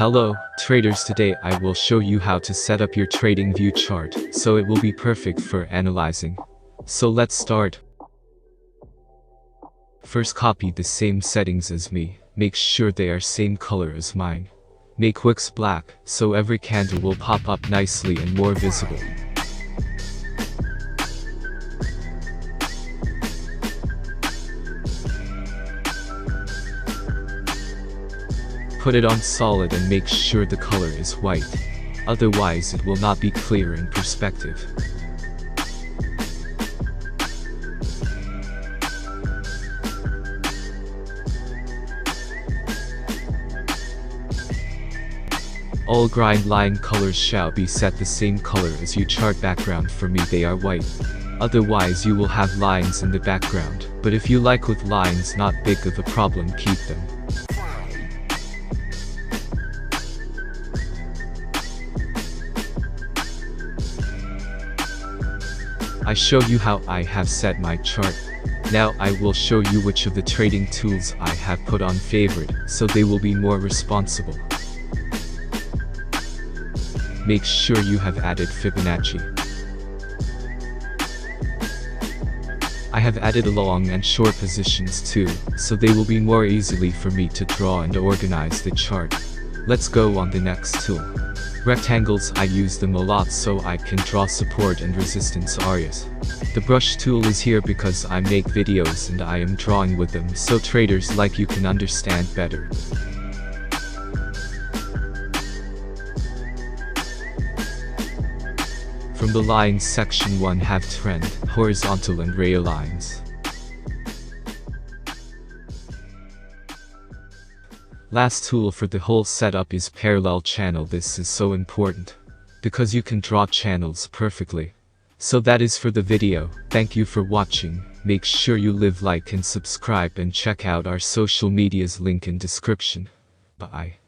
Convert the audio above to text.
Hello, traders. Today I will show you how to set up your TradingView chart, so it will be perfect for analyzing. So let's start. First, copy the same settings as me. Make sure they are same color as mine. Make wicks black, so every candle will pop up nicely and more visible. Put it on solid and make sure the color is white. Otherwise it will not be clear in perspective. All grind line colors shall be set the same color as your chart background. For me they are white. Otherwise you will have lines in the background, but if you like with lines not big of a problem, keep them. I show you how I have set my chart. Now I will show you which of the trading tools I have put on favorite, so they will be more responsible. Make sure you have added Fibonacci. I have added long and short positions too, so they will be more easily for me to draw and organize the chart. Let's go on the next tool. Rectangles. I use them a lot so I can draw support and resistance areas. The brush tool is here because I make videos and I am drawing with them, so traders like you can understand better. From the lines section 1 have trend, horizontal and rail lines. Last tool for the whole setup is parallel channel. This is so important because you can draw channels perfectly. So that is for the video. Thank you for watching. Make sure you like and subscribe and check out our social medias link in description. Bye.